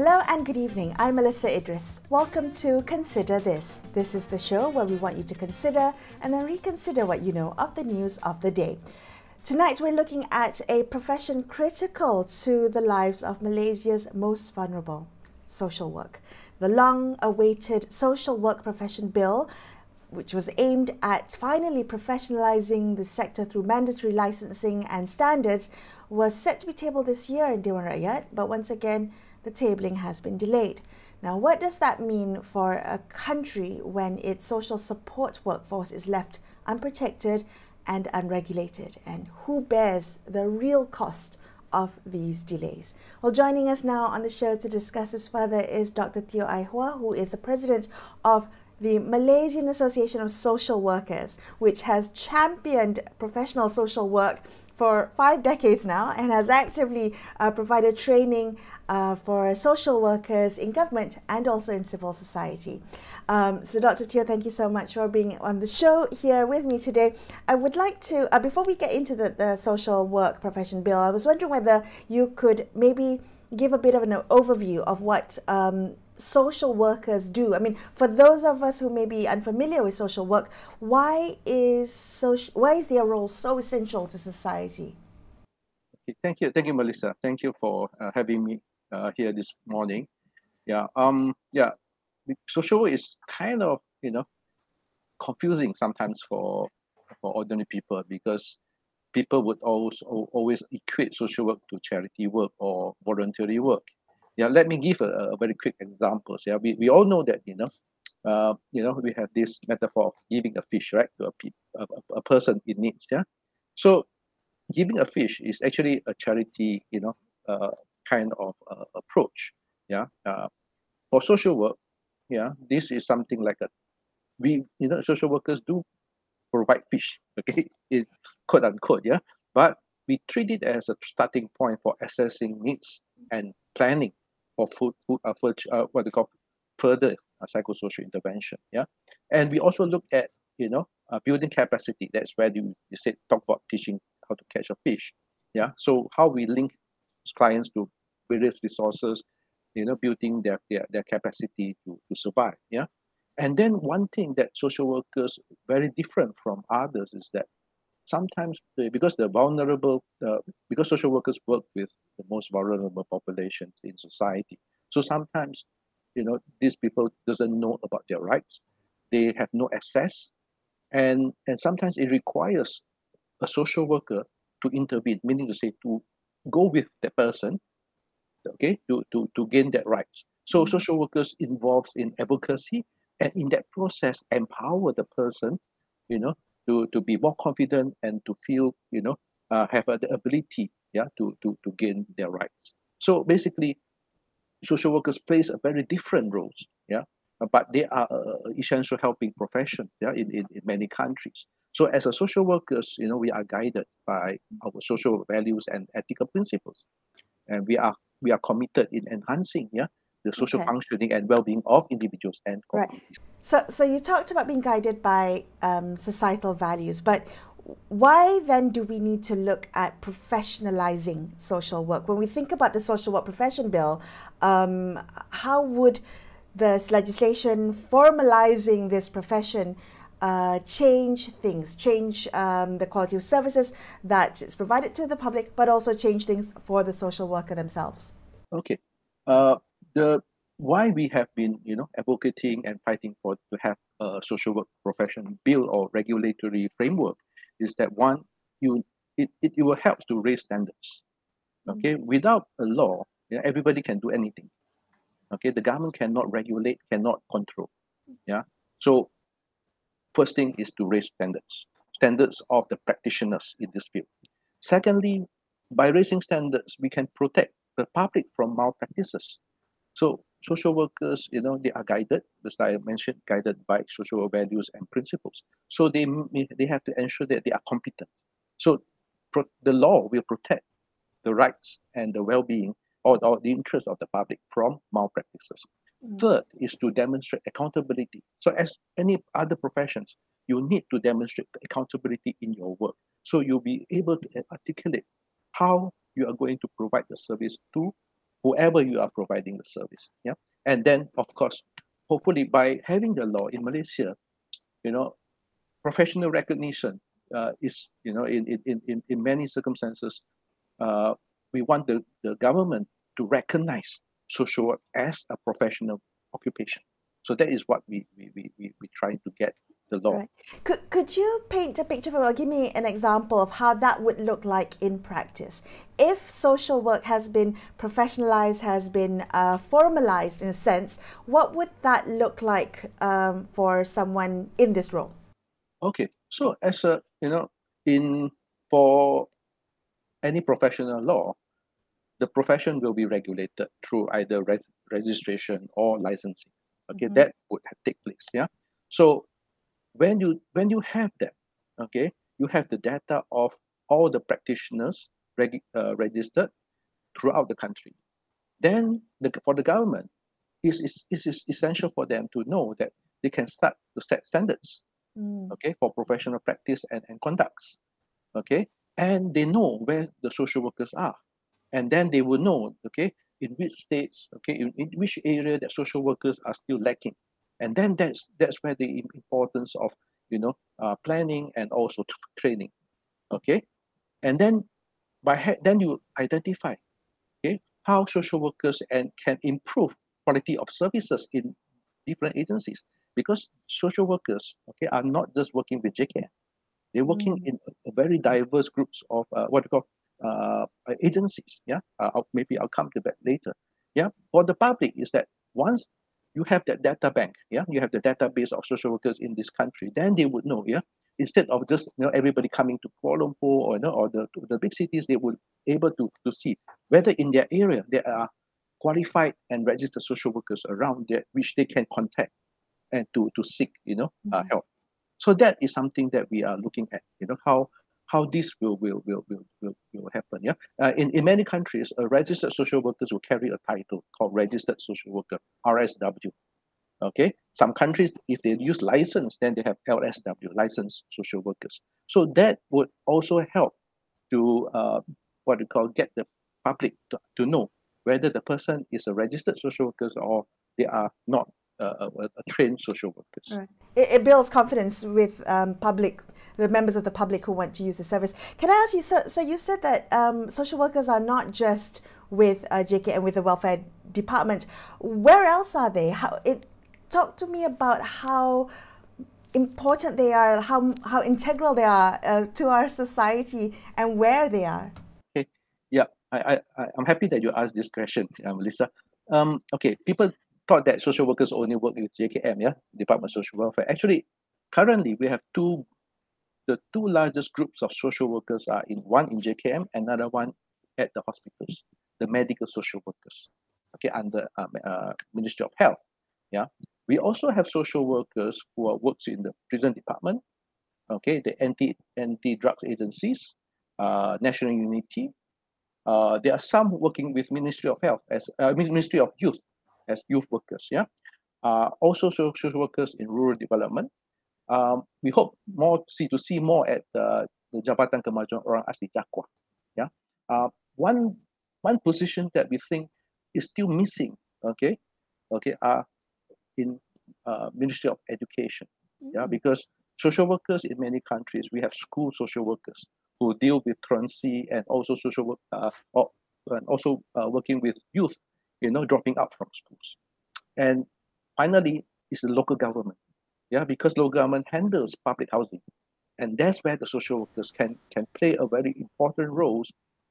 Hello and good evening. I'm Melisa Idris. Welcome to Consider This. This is the show where we want you to consider and then reconsider what you know of the news of the day. Tonight we're looking at a profession critical to the lives of Malaysia's most vulnerable, social work. The long-awaited Social Work Profession Bill, which was aimed at finally professionalising the sector through mandatory licensing and standards, was set to be tabled this year in Dewan Rakyat, but once again, the tabling has been delayed. Now, what does that mean for a country when its social support workforce is left unprotected and unregulated? And who bears the real cost of these delays? Well, joining us now on the show to discuss this further is Dr Teoh Ai Hua, who is the president of the Malaysian Association of Social Workers, which has championed professional social work for 5 decades now and has actively provided training for social workers in government and also in civil society. So Dr. Teoh, thank you so much for being on the show here with me today. I would like to, before we get into the Social Work Profession Bill, I was wondering whether you could maybe give a bit of an overview of what social workers do. I mean, for those of us who may be unfamiliar with social work, why is their role so essential to society? Okay, thank you, Melissa. Thank you for having me here this morning. Social work is kind of confusing sometimes for ordinary people, because people would always equate social work to charity work or voluntary work. Let me give a very quick example. We all know that we have this metaphor of giving a fish, right, to a person in needs. So giving a fish is actually a charity kind of approach. For social work, this is something like social workers do provide fish, okay, it, quote unquote, but we treat it as a starting point for assessing needs and planning for what they call further psychosocial intervention. And we also look at building capacity. That's where you talk about teaching how to catch a fish. So how we link clients to various resources, building their capacity to survive. And then one thing that social workers very different from others is that sometimes because social workers work with the most vulnerable populations in society, so sometimes these people doesn't know about their rights, they have no access, and sometimes it requires a social worker to intervene, meaning to say to go with the person, okay, to gain that rights. So social workers involved in advocacy, and in that process empower the person to be more confident and to feel have the ability to gain their rights. So basically social workers plays a very different roles, but they are essential helping profession in many countries. So as a social workers, we are guided by our social values and ethical principles, and we are committed in enhancing the social functioning and well-being of individuals and communities. Right. So you talked about being guided by societal values, but why then do we need to look at professionalizing social work? When we think about the Social Work Profession Bill, how would this legislation formalizing this profession change things, change the quality of services that is provided to the public, but also change things for the social worker themselves? Okay. Why we have been advocating and fighting for to have a social work profession bill or regulatory framework is that one, it will help to raise standards. Okay, without a law, everybody can do anything. Okay, the government cannot regulate, cannot control. So first thing is to raise standards of the practitioners in this field. Secondly, by raising standards, we can protect the public from malpractices. So social workers, they are guided, as I mentioned, guided by social values and principles. So they have to ensure that they are competent. So the law will protect the rights and the well-being or the interest of the public from malpractices. Third is to demonstrate accountability. So as any other professions, you need to demonstrate accountability in your work. So you'll be able to articulate how you are going to provide the service to whoever you are providing the service. Yeah. And then, of course, hopefully by having the law in Malaysia, you know, professional recognition is, you know, in many circumstances, uh, we want the government to recognize social work as a professional occupation. So that is what we trying to get the law. Right. Could you paint a picture or give me an example of how that would look like in practice? If social work has been professionalized, has been formalized in a sense, what would that look like for someone in this role? Okay, so as a, you know, for any professional law, the profession will be regulated through either registration or licensing. Okay, that would take place. Yeah. So when you have that, okay, you have the data of all the practitioners registered throughout the country. Then for the government, it is essential for them to know that they can start to set standards, okay, for professional practice and conducts, okay, and they know where the social workers are, and then they will know, okay, in which states, okay, in which area that social workers are still lacking, and then that's where the importance of, you know, planning and also training, okay, and then then you identify, okay, how social workers and can improve quality of services in different agencies, because social workers, okay, are not just working with JKM. They're working in a very diverse groups of what we call agencies. Yeah, maybe I'll come to that later. Yeah, for the public is that once you have that data bank, yeah, you have the database of social workers in this country, then they would know, yeah, instead of just, you know, everybody coming to Kuala Lumpur or, you know, or the big cities, they would able to see whether in their area there are qualified and registered social workers around there which they can contact and to seek, you know, help. So that is something that we are looking at, you know, how this will happen. Yeah, in many countries, registered social workers will carry a title called registered social worker, RSW. Okay, some countries, if they use license, then they have LSW, licensed social workers. So that would also help to what we call get the public to know whether the person is a registered social worker or they are not a trained social workers. Right. It builds confidence with the members of the public who want to use the service. Can I ask you, so you said that social workers are not just with JKM, with the welfare department. Where else are they? Talk to me about how important they are, how integral they are to our society, and where they are. Okay, yeah, I'm happy that you asked this question, Melissa. Okay, people thought that social workers only work with JKM, yeah, Department of Social Welfare. Actually, currently we have the two largest groups of social workers are one in JKM, another one at the hospitals, the medical social workers, okay, under Ministry of Health. Yeah, we also have social workers who works in the prison department, okay, the anti drugs agencies, National Unity. There are some working with Ministry of Health as Ministry of Youth as youth workers. Yeah, also social workers in rural development. We hope to see more at the Jabatan Kemajuan Orang Asli Jakwa. Yeah, one position that we think is still missing. Okay, are in Ministry of Education. Yeah, because social workers in many countries, we have school social workers who deal with truancy and also social work, and also working with youth, you know, dropping out from schools. And finally, is the local government. Yeah, because local government handles public housing, and that's where the social workers can play a very important role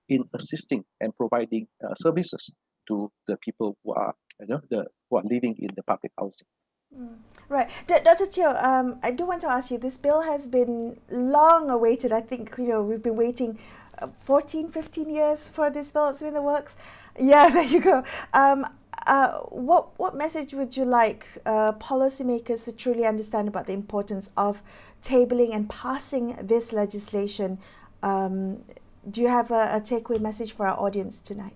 in assisting and providing services to the people who are, you know, who are living in the public housing. Right. Dr. Teoh, I do want to ask you, this bill has been long awaited. I think, you know, we've been waiting 14, 15 years for this bill. It's been in the works. Yeah, there you go. What message would you like policymakers to truly understand about the importance of tabling and passing this legislation? Do you have a takeaway message for our audience tonight?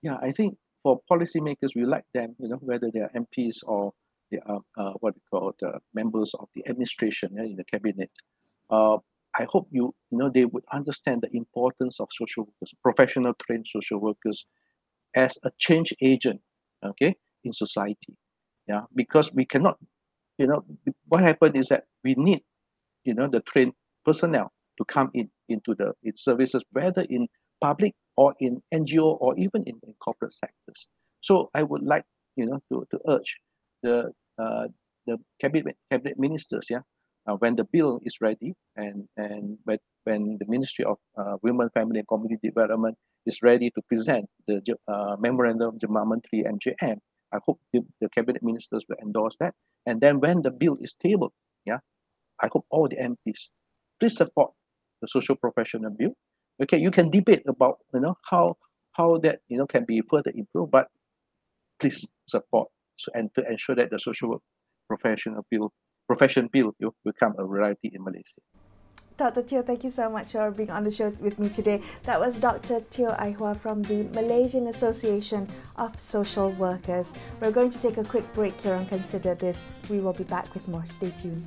Yeah, I think for policymakers, we like them, you know, whether they are MPs or they are what we call the members of the administration in the cabinet. I hope they would understand the importance of social workers, professional trained social workers, as a change agent, okay, in society. Yeah, because we cannot, what happened is that we need, the trained personnel to come into the services, whether in public or in NGO or even in corporate sectors. So I would like, to urge the uh, the cabinet ministers, yeah, when the bill is ready, and when the Ministry of Women, Family and Community Development is ready to present the memorandum Jemaah Menteri MJM, I hope the cabinet ministers will endorse that. And then when the bill is tabled, yeah, I hope all the MPs please support the social professional bill. Okay, you can debate about how that can be further improved, but please support, and to ensure that the social work profession bill will become a reality in Malaysia. Dr. Teoh, thank you so much for being on the show with me today. That was Dr. Teoh Ai Hua from the Malaysian Association of Social Workers. We're going to take a quick break here and consider this. We will be back with more. Stay tuned.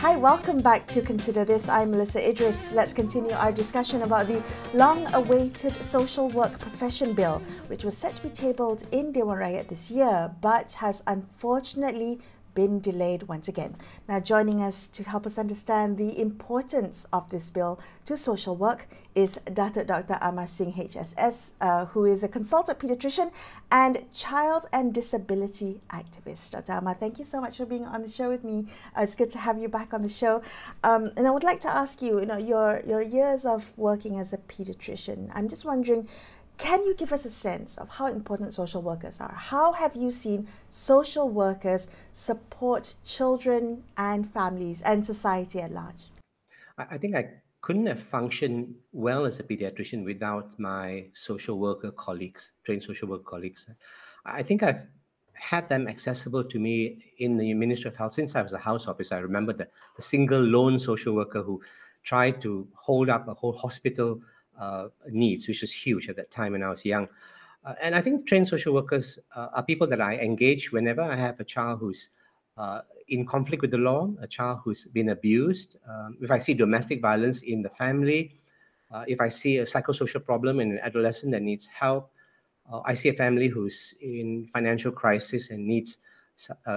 Hi, welcome back to Consider This. I'm Melisa Idris. Let's continue our discussion about the long-awaited Social Work Profession Bill, which was set to be tabled in Dewan Rakyat this year, but has unfortunately been delayed once again. Now, joining us to help us understand the importance of this bill to social work is Dato Dr Amar-Singh HSS, who is a consultant paediatrician and child and disability activist. Dr. Amar, thank you so much for being on the show with me. It's good to have you back on the show. And I would like to ask you, your years of working as a paediatrician, I'm just wondering, can you give us a sense of how important social workers are? How have you seen social workers support children and families and society at large? I think I couldn't have functioned well as a pediatrician without my social worker colleagues, trained social worker colleagues. I think I've had them accessible to me in the Ministry of Health since I was a house officer. I remember the single lone social worker who tried to hold up a whole hospital needs, which was huge at that time when I was young. And I think trained social workers are people that I engage whenever I have a child who's in conflict with the law, a child who's been abused, if I see domestic violence in the family, if I see a psychosocial problem in an adolescent that needs help, I see a family who's in financial crisis and needs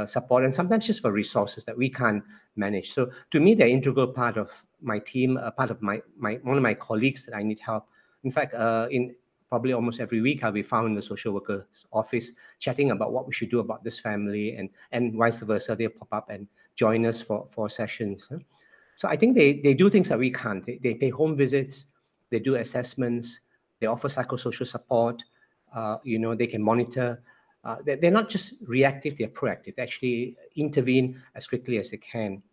support, and sometimes just for resources that we can't manage. So to me, they're an integral part of my team, part of one of my colleagues that I need help. In fact, in probably almost every week, I'll be found in the social worker's office chatting about what we should do about this family, and vice versa. They'll pop up and join us for sessions. So I think they do things that we can't. They pay home visits, they do assessments, they offer psychosocial support. They can monitor. They're not just reactive, they're proactive. They actually intervene as quickly as they can.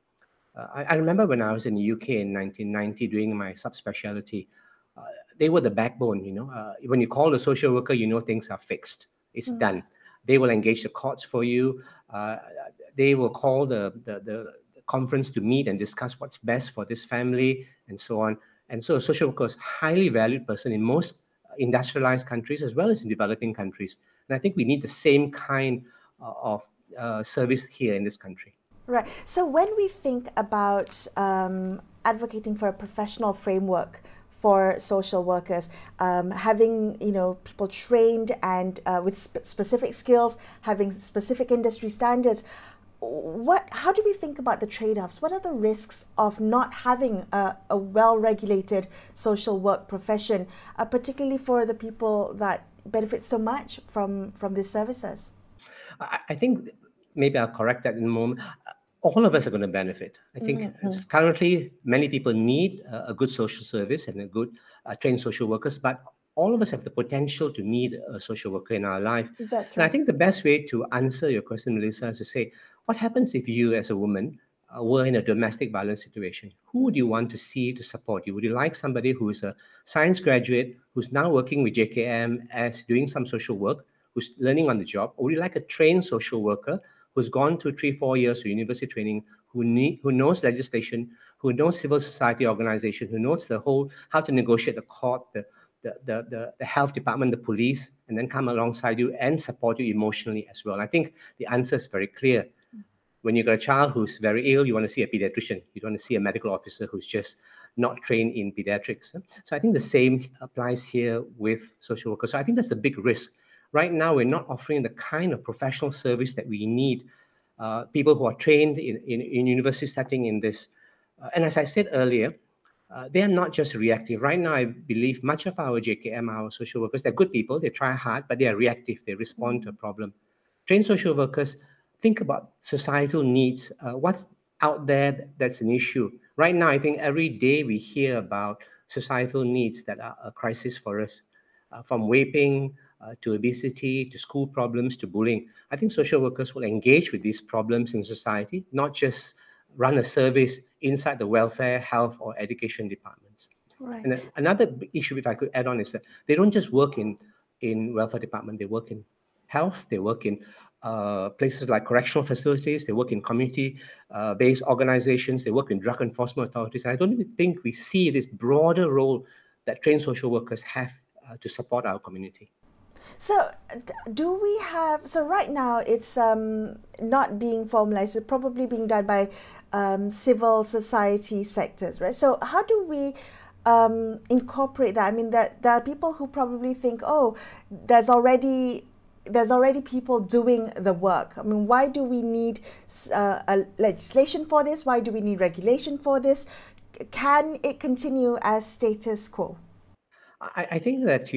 I remember when I was in the UK in 1990 doing my subspecialty, they were the backbone, when you call the social worker, things are fixed. It's done. They will engage the courts for you. They will call the conference to meet and discuss what's best for this family and so on. And so a social worker is a highly valued person in most industrialized countries as well as in developing countries. And I think we need the same kind of service here in this country. Right. So when we think about advocating for a professional framework for social workers, having people trained and with specific skills, having specific industry standards, how do we think about the trade-offs? What are the risks of not having a well-regulated social work profession, particularly for the people that benefit so much from these services? I think maybe I'll correct that in a moment. All of us are going to benefit. I think currently many people need a good social service and a good trained social workers, but all of us have the potential to need a social worker in our life. That's right. And I think the best way to answer your question, Melisa, is to say, what happens if you as a woman were in a domestic violence situation? Who would you want to see to support you? Would you like somebody who is a science graduate, who's now working with JKM as doing some social work, who's learning on the job? Or would you like a trained social worker who's gone through 3-4 years of university training, who knows legislation, who knows civil society organization, who knows how to negotiate the court, the health department, the police, and then come alongside you and support you emotionally as well. And I think the answer is very clear. When you've got a child who's very ill, you want to see a pediatrician. You don't want to see a medical officer who's just not trained in pediatrics. So I think the same applies here with social workers. So I think that's the big risk. Right now, we're not offering the kind of professional service that we need. People who are trained in university setting in this. And as I said earlier, they are not just reactive. Right now, I believe much of our JKM, our social workers, they're good people, they try hard, but they are reactive. They respond to a problem. Trained social workers think about societal needs. What's out there that's an issue? Right now, I think every day we hear about societal needs that are a crisis for us, from vaping to obesity, to school problems, to bullying. I think social workers will engage with these problems in society, not just run a service inside the welfare, health, or education departments. Right. And another issue, if I could add on, is that they don't just work in welfare department, they work in health, they work in places like correctional facilities, they work in community-based organizations, they work in drug enforcement authorities. And I don't even think we see this broader role that trained social workers have to support our community. So do we have, so right now it's not being formalized, it's probably being done by civil society sectors, right? So how do we incorporate that? I mean, there are people who probably think, oh, there's already people doing the work. I mean, why do we need a legislation for this? Why do we need regulation for this? Can it continue as status quo? I think that,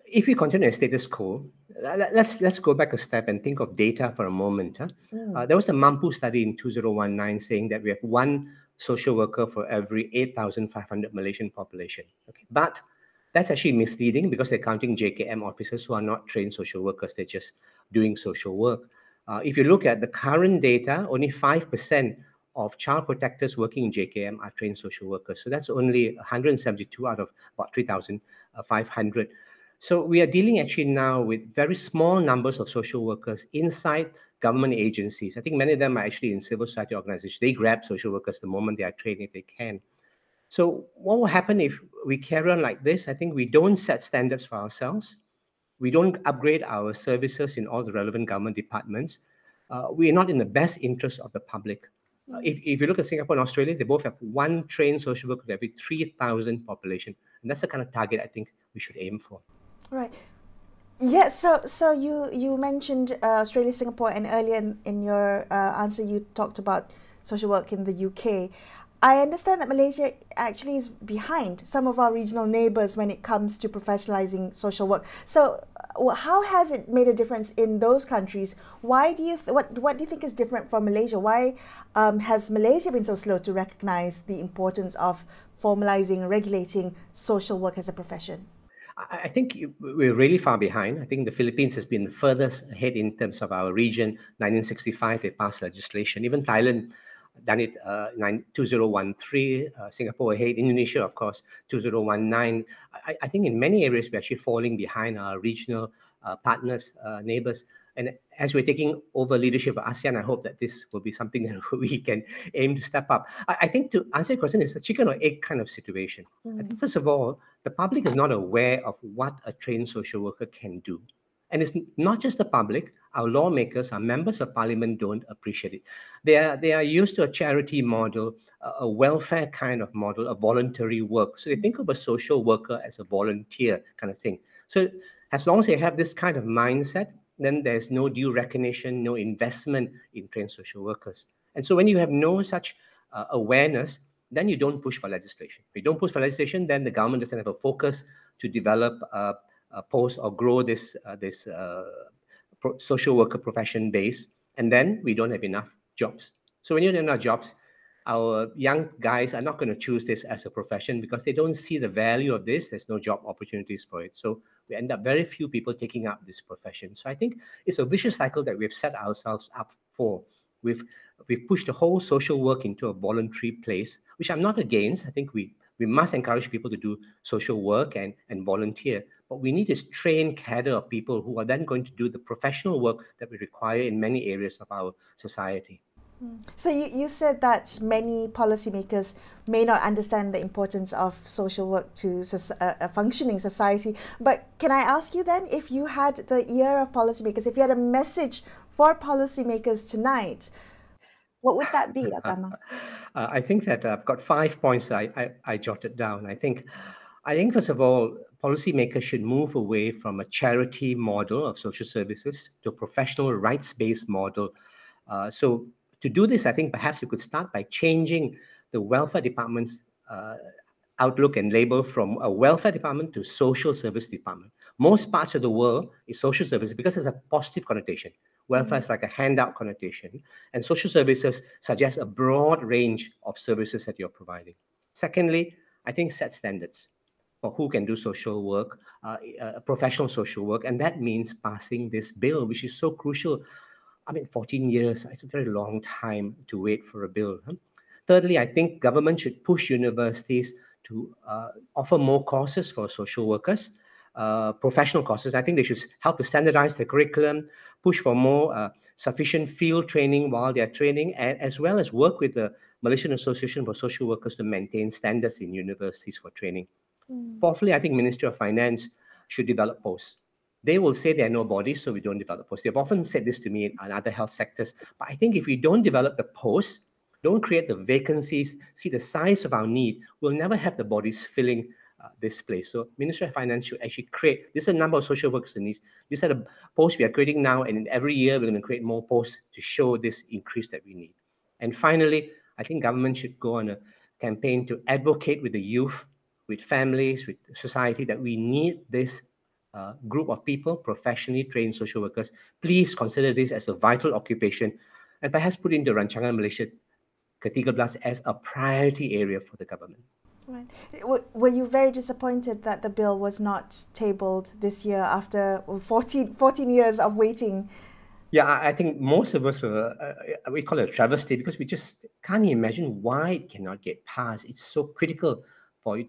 if we continue as status quo, let's go back a step and think of data for a moment. There was a Mampu study in 2019 saying that we have one social worker for every 8,500 Malaysian population. Okay, but that's actually misleading because they're counting JKM officers who are not trained social workers. They're just doing social work. If you look at the current data, only 5% of child protectors working in JKM are trained social workers. So that's only 172 out of about 3,500. So we are dealing actually now with very small numbers of social workers inside government agencies. I think many of them are actually in civil society organizations. They grab social workers the moment they are trained if they can. So what will happen if we carry on like this? I think we don't set standards for ourselves. We don't upgrade our services in all the relevant government departments. We are not in the best interest of the public. If you look at Singapore and Australia, they both have one trained social worker for every 3,000 population. And that's the kind of target I think we should aim for. Right. Yes, so you mentioned Australia, Singapore, and earlier in your answer you talked about social work in the UK. I understand that Malaysia actually is behind some of our regional neighbours when it comes to professionalising social work. So how has it made a difference in those countries? Why do you what do you think is different from Malaysia? Why has Malaysia been so slow to recognise the importance of formalising, regulating social work as a profession? I think we're really far behind. I think the Philippines has been the furthest ahead in terms of our region. 1965, they passed legislation. Even Thailand done it 2013, Singapore ahead, Indonesia, of course, 2019. I think in many areas, we're actually falling behind our regional partners, neighbors. And as we're taking over leadership of ASEAN, I hope that this will be something that we can aim to step up. I think to answer your question, it's a chicken or egg kind of situation. I think, first of all, the public is not aware of what a trained social worker can do. And it's not just the public, our lawmakers, our members of parliament don't appreciate it. They are used to a charity model, a welfare kind of model, a voluntary work. So they think of a social worker as a volunteer kind of thing. So as long as they have this kind of mindset, then there's no due recognition, no investment in trained social workers. And so when you have no such awareness, then you don't push for legislation. If you don't push for legislation, then the government doesn't have a focus to develop post or grow this social worker profession base, and then we don't have enough jobs. So when you don't have enough jobs, our young guys are not going to choose this as a profession because they don't see the value of this. There's no job opportunities for it. So we end up very few people taking up this profession. So I think it's a vicious cycle that we've set ourselves up for. We've pushed the whole social work into a voluntary place, which I'm not against. I think we must encourage people to do social work and volunteer. What we need is trained cadre of people who are then going to do the professional work that we require in many areas of our society. So you said that many policymakers may not understand the importance of social work to a functioning society. But can I ask you then, if you had the ear of policymakers, if you had a message for policymakers tonight, what would that be, Dr. Amar? I think that I've got 5 points I jotted down. I think first of all, policymakers should move away from a charity model of social services to a professional rights-based model. So to do this, I think perhaps we could start by changing the welfare department's outlook and label from a welfare department to social service department. Most parts of the world is social service because there's a positive connotation. Welfare is like a handout connotation, and social services suggest a broad range of services that you're providing. Secondly, I think set standards for who can do social work, professional social work, and that means passing this bill, which is so crucial. I mean, 14 years, it's a very long time to wait for a bill. Thirdly, I think government should push universities to offer more courses for social workers, professional courses. I think they should help to standardize the curriculum, push for more sufficient field training while they're training, and as well as work with the Malaysian Association for Social Workers to maintain standards in universities for training. Fourthly, I think Ministry of Finance should develop posts. They will say there are no bodies, so we don't develop posts. They've often said this to me in other health sectors. But I think if we don't develop the posts, don't create the vacancies, see the size of our need, we'll never have the bodies filling this place. So Ministry of Finance should actually create, this is a number of social workers in these. These are the posts we are creating now, and every year we're going to create more posts to show this increase that we need. And finally, I think government should go on a campaign to advocate with the youth, with families, with society, that we need this group of people, professionally trained social workers. Please consider this as a vital occupation and perhaps put into Rancangan Malaysia Ke-13 as a priority area for the government. Right. Were you very disappointed that the bill was not tabled this year after 14 years of waiting? Yeah, I think most of us were, we call it a travesty, because we just can't imagine why it cannot get passed. It's so critical for it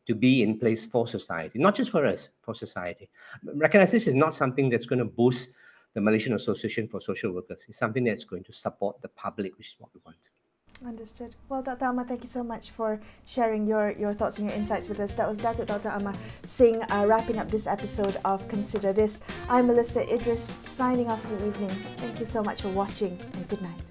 to be in place for society, not just for us, for society. Recognize this is not something that's going to boost the Malaysian Association for Social Workers. It's something that's going to support the public, which is what we want. Understood. Well, Dr. Amar, thank you so much for sharing your thoughts and your insights with us. That was Dato Dr Amar-Singh wrapping up this episode of Consider This. I'm Melisa Idris, signing off for the evening. Thank you so much for watching, and good night.